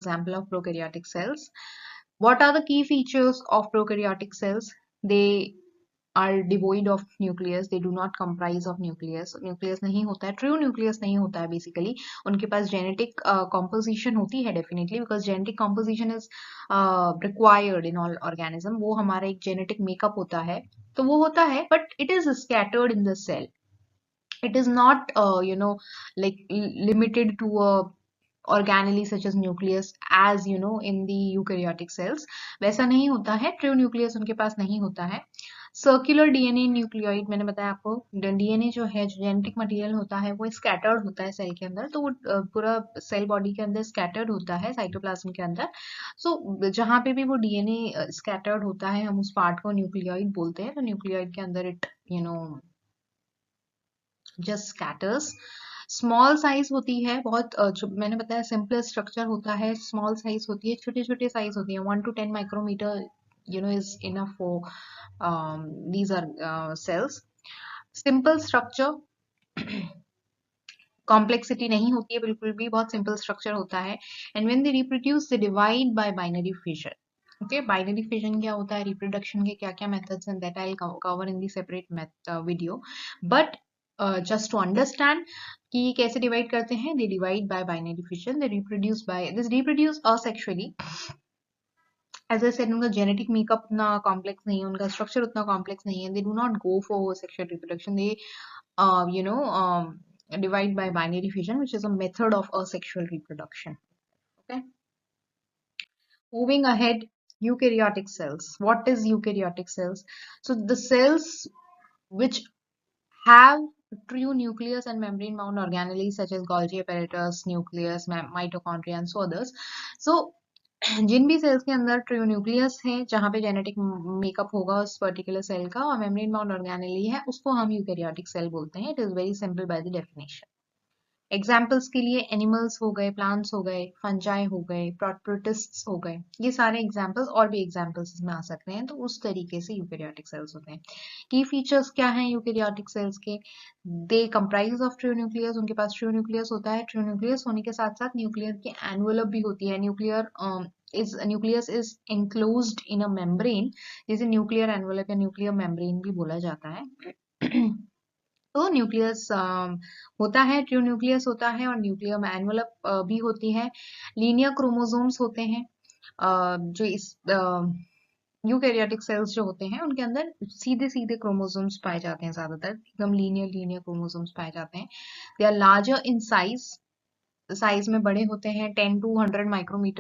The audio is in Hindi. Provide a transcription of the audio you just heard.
example of prokaryotic cells. What are the key features of prokaryotic cells? They are devoid of nucleus. They do not comprise of nucleus. Nucleus नहीं होता है, true nucleus नहीं होता है basically. उनके पास genetic composition होती है definitely, because genetic composition is required in all organism. वो हमारा एक genetic makeup होता है, तो वो होता है, but it is scattered in the cell. It is not like limited to a organelle such as nucleus as in the eukaryotic cells. वैसा नहीं होता है, ट्रू न्यूक्लियस उनके पास नहीं होता है. सर्कुलर डीएनए न्यूक्लियोइड, मैंने बताया आपको, डीएनए जो है, जो जेनेटिक मटेरियल होता है, वो स्कैटर्ड होता है सेल के अंदर, तो वो पूरा सेल बॉडी के अंदर स्कैटर्ड होता है साइटोप्लाज्म के अंदर. सो जहाँ पे भी वो डीएनए स्कैटर्ड होता है, हम उस पार्ट को न्यूक्लियोइड बोलते हैं. तो न्यूक्लियोइड के अंदर it just scatters. Small size होती है, बहुत मैंने बताया सिंपल स्ट्रक्चर होता है, स्मॉल साइज होती है, छोटे छोटे साइज होती है, 1 to 10 micrometre is enough for these are cells. Simple structure, complexity नहीं होती है बिल्कुल भी, बहुत सिंपल स्ट्रक्चर होता है. And when they reproduce they divide by binary fission. Okay, binary fission क्या होता है, रिप्रोडक्शन के क्या क्या मेथड्स हैं, that I will cover in the separate video. But just to understand कि कैसे डिवाइड करते हैं, they divide by binary fission, they reproduce by this reproduce asexually. As I said, उनका जेनेटिक मेकअप उतना कॉम्प्लेक्स नहीं है, उनका स्ट्रक्चर उतना कॉम्प्लेक्स नहीं है. They do not go for sexual reproduction. They divide by binary fission, which is a method of asexual reproduction. Okay. Moving ahead, eukaryotic cells. What is eukaryotic cells? So the cells which have true nucleus and membrane bound organelles such as Golgi apparatus, nucleus, mitochondria and so others. So जिन भी सेल्स के अंदर ट्रू न्यूक्लियस है, जहाँ पे जेनेटिक मेकअप होगा उस पर्टिकुलर सेल का, और मेम्ब्रेन बाउंड ऑर्गेनेली है, उसको हम यूकैरियोटिक सेल बोलते हैं. It is very simple by the definition. Examples के लिए एनिमल्स हो गए, प्लांट्स हो गए, फंजाई हो गए, प्रोटिस्ट्स हो गए, ये सारे एग्जाम्पल्स, और भी एग्जाम्पल्स इसमें आ सकते हैं. तो उस तरीके से यूकैरियोटिक सेल्स होते हैं. की फीचर्स क्या हैं यूकैरियोटिक सेल्स के? दे कंप्राइज ऑफ ट्रू न्यूक्लियस. उनके पास ट्रू न्यूक्लियस होता है. ट्रू न्यूक्लियस होने के साथ साथ न्यूक्लियर की एनवेलप भी होती है. Nucleus is enclosed in a membrane, जिसे न्यूक्लियर एनवेलप या न्यूक्लियर मेम्ब्रेन भी बोला जाता है. तो न्यूक्लियस होता है, ट्रू न्यूक्लियस होता है, और न्यूक्लियर एनवेलप भी होती है. लीनियर क्रोमोसोम्स होते हैं. जो इस यूकैरियोटिक सेल्स जो होते हैं, उनके अंदर सीधे सीधे क्रोमोसोम्स पाए जाते हैं, ज्यादातर एकदम लीनियर क्रोमोसोम्स पाए जाते हैं. They are larger in size में बड़े होते हैं, 10 to 100 माइक्रोमीटर